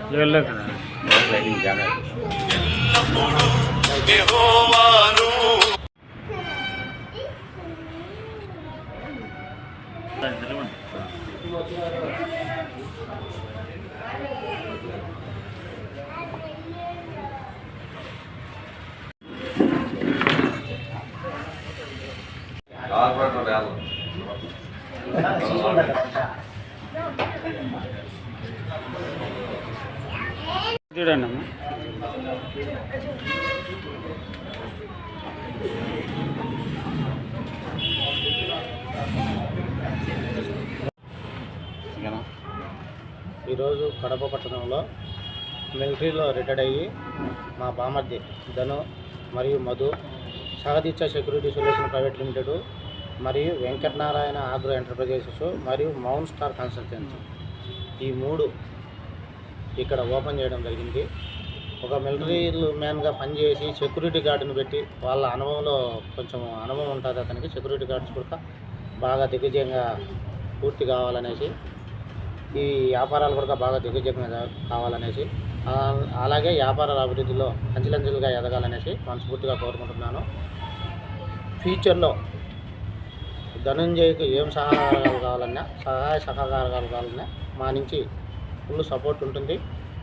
చూడండి ఈరోజు కడప పట్టణంలో మిలిటరీలో రిటైర్డ్ అయ్యి మా బామర్ది ధను మరియు Madhu Sahadeeksha security solution private limited మరియు వెంకటనారాయణ ఆగ్రో ఎంటర్ప్రైజెస్ మరియు మౌంట్ స్టార్ కన్సల్టెన్సీ ఈ మూడు ఇక్కడ ఓపెన్ చేయడం జరిగింది. ఒక మిలిటరీ మ్యాన్గా పనిచేసి సెక్యూరిటీ గార్డును పెట్టి వాళ్ళ అనుభవంలో కొంచెం అనుభవం ఉంటుంది అతనికి. సెక్యూరిటీ గార్డ్స్ కూడా బాగా దిగ్విజయంగా పూర్తి కావాలనేసి, ఈ వ్యాపారాలు కూడా బాగా దిగ్విజయంగా కావాలనేసి, అలాగే వ్యాపారాల అభివృద్ధిలో అంచెలంచెలుగా ఎదగాలనేసి మనస్ఫూర్తిగా కోరుకుంటున్నాను. ఫ్యూచర్లో ధనంజయ్కి ఏం సహకారాలు కావాలన్నా, సహాయ సహకారాలు కావాలన్నా మా నుంచి ఫుల్ సపోర్ట్ ఉంటుంది.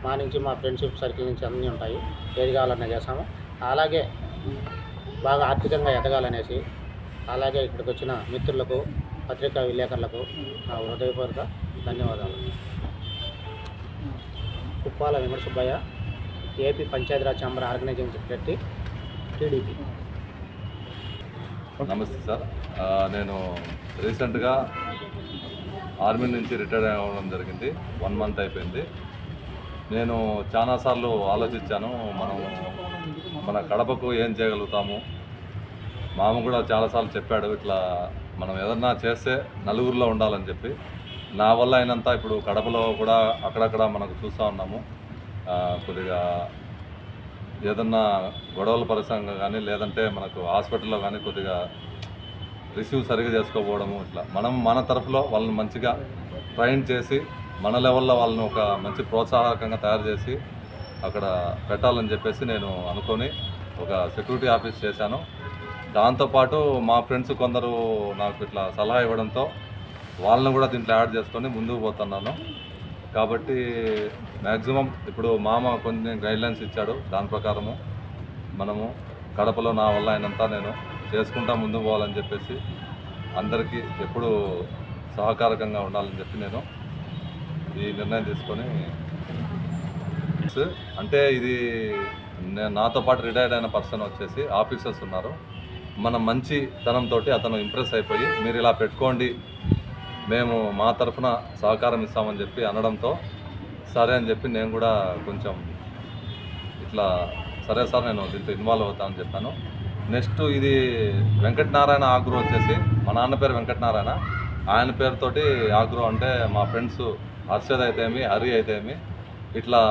మా నుంచి మా ఫ్రెండ్షిప్ సర్కిల్ నుంచి అన్నీ ఉంటాయి. ఏది కావాలన్నా చేస్తాము. అలాగే బాగా ఆర్థికంగా ఎదగాలనేసి, అలాగే ఇక్కడికి వచ్చిన మిత్రులకు, పత్రికా విలేకరులకు నా హృదయపూర్వక ధన్యవాదాలు. Kuppala Venkata Subbaiah, AP Panchayati Raj chamber organising secretary, TDP. నమస్తే సార్, నేను రీసెంట్గా ఆర్మీ నుంచి రిటైర్ అవ్వడం జరిగింది. 1 మంత్ అయిపోయింది. నేను చాలాసార్లు ఆలోచించాను, మన కడపకు ఏం చేయగలుగుతాము. మామ కూడా చాలాసార్లు చెప్పాడు, ఇట్లా మనం ఏదన్నా చేస్తే నలుగురిలో ఉండాలని చెప్పి. నా వల్ల అయినంత ఇప్పుడు కడపలో కూడా అక్కడక్కడ మనకు చూస్తూ ఉన్నాము. కొద్దిగా ఏదన్నా గొడవల పరిసరంగా కానీ, లేదంటే మనకు హాస్పిటల్లో కానీ కొద్దిగా రిసీవ్ సరిగా చేసుకోకపోవడము, ఇట్లా మనం మన తరఫులో వాళ్ళని మంచిగా ట్రైన్ చేసి మన లెవెల్లో వాళ్ళని ఒక మంచి ప్రోత్సాహకంగా తయారు చేసి అక్కడ పెట్టాలని చెప్పేసి నేను అనుకొని ఒక సెక్యూరిటీ ఆఫీస్ చేశాను. దాంతోపాటు మా ఫ్రెండ్స్ కొందరు నాకు ఇట్లా సలహా ఇవ్వడంతో వాళ్ళని కూడా దీంట్లో యాడ్ చేసుకొని ముందుకు పోతున్నాను. కాబట్టి మ్యాక్సిమం ఇప్పుడు మామ కొన్ని గైడ్లైన్స్ ఇచ్చాడు, దాని ప్రకారము మనము కడపలో నా వల్ల అయినంత నేను చేసుకుంటా ముందుకు పోవాలని చెప్పేసి అందరికీ ఎప్పుడు సహకారకంగా ఉండాలని చెప్పి నేను ఈ నిర్ణయం తీసుకొని, అంటే ఇది నాతో పాటు రిటైర్డ్ అయిన పర్సన్ వచ్చేసి ఆఫీసర్స్ ఉన్నారు. మన మంచితనంతో అతను ఇంప్రెస్ అయిపోయి మీరు ఇలా పెట్టుకోండి, మేము మా తరఫున సహకారం ఇస్తామని చెప్పి అనడంతో సరే అని చెప్పి నేను కూడా కొంచెం ఇట్లా సరే సార్ నేను దీంతో ఇన్వాల్వ్ అవుతానని చెప్పాను. నెక్స్ట్ ఇది వెంకటనారాయణ ఆగ్రో వచ్చేసి మా నాన్న పేరు వెంకటనారాయణ, ఆయన పేరుతోటి ఆగ్రో. అంటే మా ఫ్రెండ్స్ హర్షద్ అయితేమి, హరి అయితేమి, ఇట్లా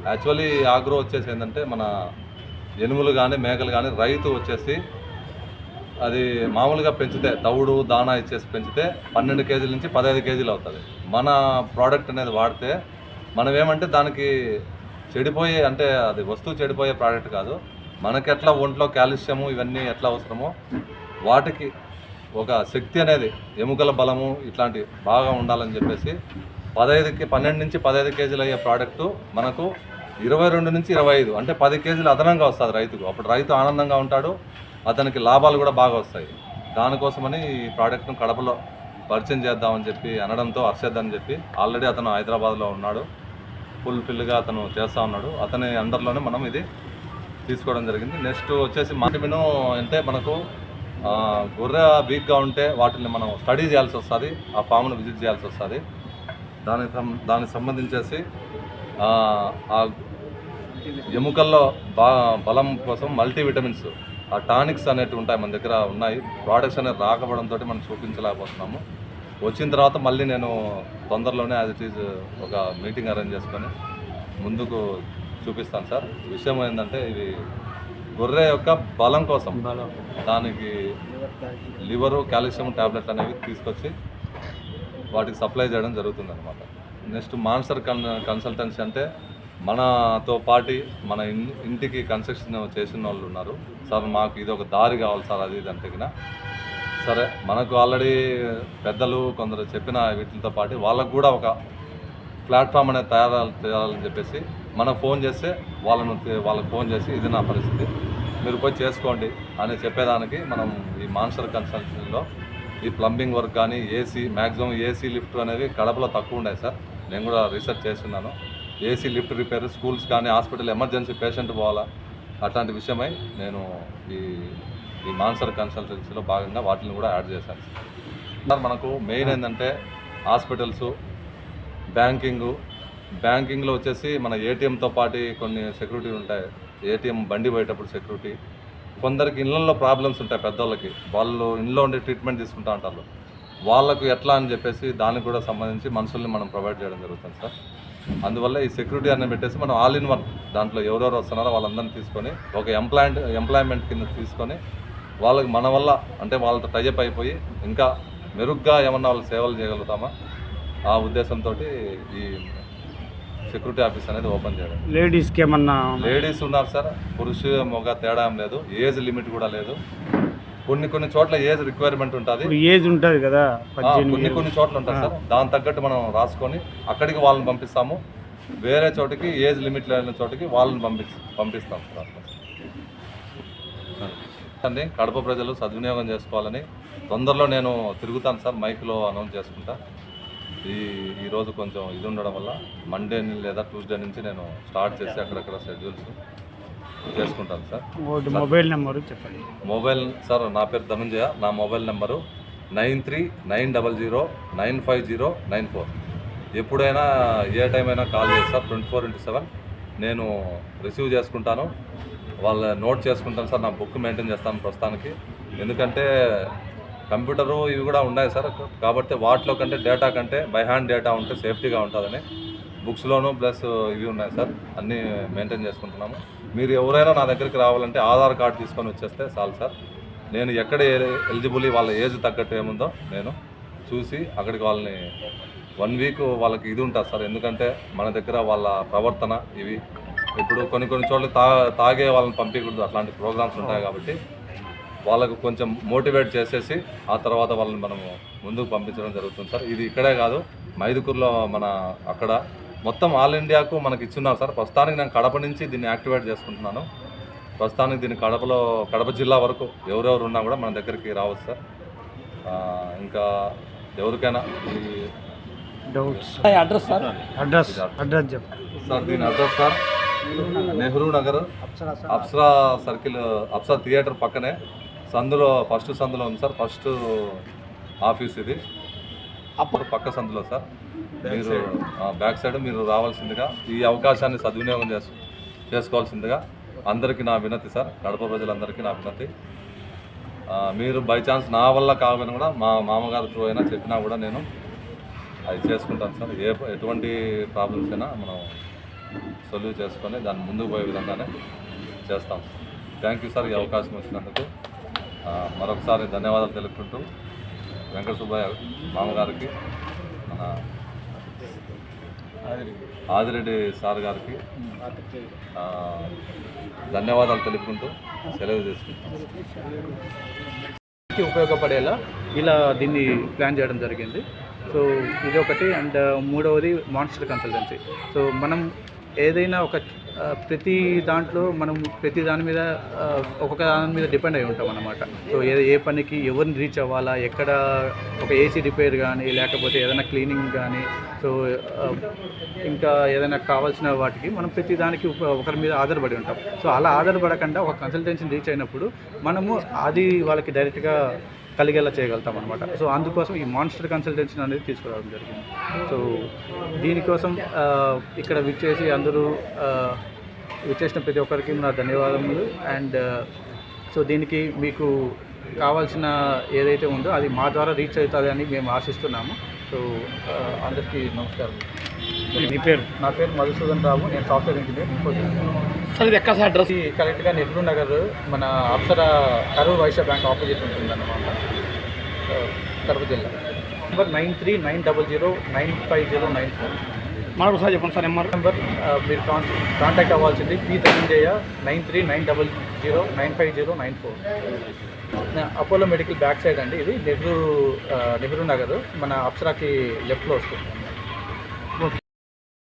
యాక్చువల్లీ ఆగ్రో వచ్చేసి ఏంటంటే మన ఎనుములు కానీ మేకలు కానీ రైతు వచ్చేసి అది మామూలుగా పెంచితే తవుడు దానా ఇచ్చేసి పెంచితే 12 కేజీల నుంచి 15 కేజీలు అవుతుంది. మన ప్రోడక్ట్ అనేది వాడితే మనం ఏమంటే దానికి చెడిపోయే, అంటే అది వస్తువు చెడిపోయే ప్రోడక్ట్ కాదు, మనకి ఎట్లా ఒంట్లో కాల్షియము ఇవన్నీ ఎట్లా అవసరమో వాటికి ఒక శక్తి అనేది, ఎముకల బలము ఇట్లాంటి బాగా ఉండాలని చెప్పేసి 12 నుంచి 15 కేజీలు అయ్యే ప్రోడక్టు మనకు 22 నుంచి 25 అంటే 10 కేజీలు అదనంగా వస్తుంది రైతుకు. అప్పుడు రైతు ఆనందంగా ఉంటాడు, అతనికి లాభాలు కూడా బాగా వస్తాయి. దానికోసమని ఈ ప్రోడక్ట్ను కడపలో పరిచయం చేద్దామని చెప్పి అనడంతో హర్షద్ అని చెప్పి, ఆల్రెడీ అతను హైదరాబాద్లో ఉన్నాడు, ఫుల్ఫిల్గా అతను చేస్తూ ఉన్నాడు, అతని అండర్లోనే మనం ఇది తీసుకోవడం జరిగింది. నెక్స్ట్ వచ్చేసి మాటిమిను అంటే మనకు గొర్రె వీక్గా ఉంటే వాటిని మనం స్టడీ చేయాల్సి వస్తుంది, ఆ ఫామ్ను విజిట్ చేయాల్సి వస్తుంది. దానికి సంబంధించేసి ఆ ఎముకల్లో బలం కోసం మల్టీవిటమిన్స్, ఆ టానిక్స్ అనేవి ఉంటాయి మన దగ్గర ఉన్నాయి. ప్రోడక్ట్స్ అనేవి రాకపోవడంతో మనం చూపించలేకపోతున్నాము. వచ్చిన తర్వాత మళ్ళీ నేను తొందరలోనే యాజ్ ఇట్ ఈజ్ ఒక మీటింగ్ అరేంజ్ చేసుకొని ముందుకు చూపిస్తాను సార్. విషయం ఏంటంటే ఇవి గొర్రె యొక్క బలం కోసం దానికి లివరు, కాల్షియం టాబ్లెట్ అనేవి తీసుకొచ్చి వాటికి సప్లై చేయడం జరుగుతుంది అన్నమాట. నెక్స్ట్ మాన్సర్ కన్సల్టెన్సీ అంటే మనతో పాటు మన ఇంటికి కన్స్ట్రక్షన్ చేసిన వాళ్ళు ఉన్నారు సార్. మాకు ఇది ఒక దారి కావాలి సార్, అది ఇది అంటే కినా సరే, మనకు ఆల్రెడీ పెద్దలు కొందరు చెప్పిన వీటితో పాటు వాళ్ళకు కూడా ఒక ప్లాట్ఫామ్ అనేది చేయాలని చెప్పేసి మనం ఫోన్ చేస్తే వాళ్ళకు ఫోన్ చేసి ఇది నా పరిస్థితి, మీరు పోయి చేసుకోండి అని చెప్పేదానికి మనం ఈ మాన్సర్ కన్సల్టెన్సీలో ఈ ప్లంబింగ్ వర్క్ కానీ ఏసీ మ్యాక్సిమం ఏసీ లిఫ్ట్ అనేవి కడపలో తక్కువ ఉన్నాయి సార్. నేను కూడా రీసెర్చ్ చేస్తున్నాను. ఏసీ లిఫ్ట్ రిపేర్, స్కూల్స్ కానీ హాస్పిటల్ ఎమర్జెన్సీ పేషెంట్ పోవాలా, అట్లాంటి విషయమై నేను ఈ మాన్సర్ కన్సల్టెన్సీలో భాగంగా వాటిని కూడా యాడ్ చేశాను సార్. మనకు మెయిన్ ఏంటంటే హాస్పిటల్స్, బ్యాంకింగ్లో వచ్చేసి మన ఏటీఎంతో పాటు కొన్ని సెక్యూరిటీ ఉంటాయి. ఏటీఎం బండి పోయేటప్పుడు సెక్యూరిటీ, కొందరికి ఇళ్ళల్లో ప్రాబ్లమ్స్ ఉంటాయి పెద్దవాళ్ళకి, వాళ్ళు ఇంట్లో ఉండి ట్రీట్మెంట్ తీసుకుంటూ ఉంటారు, వాళ్ళకు ఎట్లా అని చెప్పేసి దానికి కూడా సంబంధించి మనుషుల్ని మనం ప్రొవైడ్ చేయడం జరుగుతుంది సార్. అందువల్ల ఈ సెక్యూరిటీ అనేది పెట్టేసి మనం ఆల్ ఇన్ వన్ దాంట్లో ఎవరెవరు వస్తున్నారో వాళ్ళందరినీ తీసుకొని ఒక ఎంప్లాయ్మెంట్ కింద తీసుకొని వాళ్ళకి మన వల్ల అంటే వాళ్ళతో టైఅప్ అయిపోయి ఇంకా మెరుగ్గా ఏమన్నా వాళ్ళు సేవలు చేయగలుగుతామా ఆ ఉద్దేశంతో ఈ సెక్యూరిటీ ఆఫీస్ అనేది ఓపెన్ చేయడం. లేడీస్కి ఏమన్నా? లేడీస్ ఉన్నారు సార్, పురుష మొగ తేడా ఏం లేదు, ఏజ్ లిమిట్ కూడా లేదు. కొన్ని చోట్ల ఏజ్ రిక్వైర్మెంట్ ఉంటుంది, ఏజ్ ఉంటుంది కదా, కొన్ని చోట్ల ఉంటుంది సార్. దాని తగ్గట్టు మనం రాసుకొని అక్కడికి వాళ్ళని పంపిస్తాము, వేరే చోటికి ఏజ్ లిమిట్ లేని చోటికి వాళ్ళని పంపిస్తాం సార్. అట్లా కడప ప్రజలు సద్వినియోగం చేసుకోవాలని తొందరలో నేను తిరుగుతాను సార్, మైక్లో అనౌన్స్ చేసుకుంటా. ఈరోజు కొంచెం ఇది ఉండడం వల్ల మండే లేదా ట్యూస్డే నుంచి నేను స్టార్ట్ చేసి అక్కడక్కడ షెడ్యూల్స్ చేసుకుంటాను సార్. మొబైల్ నెంబరు చెప్పండి. మొబైల్ సార్, నా పేరు ధనంజయ, నా మొబైల్ నెంబరు 9390095094. ఎప్పుడైనా ఏ టైం అయినా కాల్ చేస్తారు, 24/7 నేను రిసీవ్ చేసుకుంటాను, వాళ్ళ నోట్ చేసుకుంటాను సార్. నా బుక్ మెయింటైన్ చేస్తాను ప్రస్తుతానికి, ఎందుకంటే కంప్యూటరు ఇవి కూడా ఉన్నాయి సార్, కాబట్టి వాటిలో కంటే డేటా కంటే బై హ్యాండ్ డేటా ఉంటే సేఫ్టీగా ఉంటుందని బుక్స్లోనూ ప్లస్ ఇవి ఉన్నాయి సార్, అన్నీ మెయింటైన్ చేసుకుంటున్నాము. మీరు ఎవరైనా నా దగ్గరికి రావాలంటే ఆధార్ కార్డు తీసుకొని వచ్చేస్తే చాలు సార్. నేను ఎక్కడ ఎలిజిబుల్ వాళ్ళ ఏజ్ తగ్గట్టు ఏముందో నేను చూసి అక్కడికి వాళ్ళని 1 వీక్ వాళ్ళకి ఇది ఉంటుంది సార్. ఎందుకంటే మన దగ్గర వాళ్ళ ప్రవర్తన ఇవి ఇప్పుడు కొన్ని చోట్ల తాగే వాళ్ళని పంపించకూడదు, అట్లాంటి ప్రోగ్రామ్స్ ఉంటాయి. కాబట్టి వాళ్ళకు కొంచెం మోటివేట్ చేసేసి ఆ తర్వాత వాళ్ళని మనము ముందుకు పంపించడం జరుగుతుంది సార్. ఇది ఇక్కడే కాదు, మైదుకూరులో మన అక్కడ మొత్తం ఆల్ ఇండియాకు మనకి ఇచ్చున్నారు సార్. ప్రస్తుతానికి నేను కడప నుంచి దీన్ని యాక్టివేట్ చేసుకుంటున్నాను. ప్రస్తుతానికి దీన్ని కడప జిల్లా వరకు ఎవరెవరు ఉన్నా కూడా మన దగ్గరికి రావచ్చు సార్. ఇంకా ఎవరికైనా ఈ డౌట్స్ అడ్రస్ సార్, అడ్రస్ చెప్పండి సార్. దీని address sir Nehru Nagar, Apsara circle, Apsara theatre పక్కనే సందులో ఫస్ట్ సందులో ఉంది సార్. ఫస్ట్ ఆఫీస్ ఇది అప్పుడు పక్క సందులో సార్. మీరు బ్యాక్ సైడ్ మీరు రావాల్సిందిగా, ఈ అవకాశాన్ని సద్వినియోగం చేసుకోవాల్సిందిగా అందరికీ నా వినతి సార్. కడప ప్రజలందరికీ నా వినతి. మీరు బై ఛాన్స్ నా వల్ల కాకపోయినా కూడా మా మామగారు త్రూ అయినా చెప్పినా కూడా నేను అది చేసుకుంటాను సార్. ఎటువంటి ప్రాబ్లమ్స్ అయినా మనం సొల్యూట్ చేసుకొని దాన్ని ముందుకు పోయే విధంగానే చేస్తాం. థ్యాంక్ యూ సార్, ఈ అవకాశం వచ్చినందుకు మరొకసారి ధన్యవాదాలు తెలుపుకుంటూ వెంకట సుబ్బయ్య మామగారికి, మన ఆదిరెడ్డి సార్ గారికి ధన్యవాదాలు తెలుపుకుంటూ సెలవు చేసుకుంటాం. ఉపయోగపడేలా ఇలా దీన్ని ప్లాన్ చేయడం జరిగింది. సో ఇది ఒకటి. అండ్ మూడవది మాన్స్టర్ కన్సల్టెన్సీ. సో మనం ఏదైనా ఒక ప్రతి దాని మీద ఒక్కొక్క దాని మీద డిపెండ్ అయి ఉంటాం అన్నమాట. సో ఏ పనికి ఎవరిని రీచ్ అవ్వాలా, ఎక్కడ ఒక ఏసీ రిపేర్ కానీ లేకపోతే ఏదైనా క్లీనింగ్ కానీ, సో ఇంకా ఏదైనా కావాల్సిన వాటికి మనం ప్రతి దానికి ఒకరి మీద ఆధారపడి ఉంటాం. సో అలా ఆధారపడకుండా ఒక కన్సల్టెన్సీని రీచ్ అయినప్పుడు మనము అది వాళ్ళకి డైరెక్ట్గా కలిగేలా చేయగలుగుతాం అనమాట. సో అందుకోసం ఈ మాన్స్టర్ కన్సల్టెన్సీ అనేది తీసుకురావడం జరిగింది. సో దీనికోసం ఇక్కడ విచ్చేసిన ప్రతి ఒక్కరికి నా ధన్యవాదములు. అండ్ సో దీనికి మీకు కావాల్సిన ఏదైతే ఉందో అది మా ద్వారా రీచ్ అవుతుంది అని మేము ఆశిస్తున్నాము. సో అందరికీ నమస్కారం. మీ పేరు? నా పేరు మధుసూదన్ రావు, నేను సాఫ్ట్వేర్ ఇంజనీర్. సార్ ఇది ఎక్కడ సార్ అడ్రస్? కరెక్ట్గా నెహ్రూ నగర్, మన అప్సరా కరూర్ వైశ్య బ్యాంక్ ఆపోజిట్ ఉంటుందన్నమాట, కడప జిల్లా. నెంబర్ 9390095094. మరొక సార్ చెప్పండి సార్ నెంబర్. నెంబర్ మీరు కాంటాక్ట్ అవ్వాల్సింది P Dhananjaya 9390095094. Apollo medical back side అండి, ఇది నెహ్రూ నగర్, మన అప్సరాకి లెఫ్ట్లో వస్తుంది.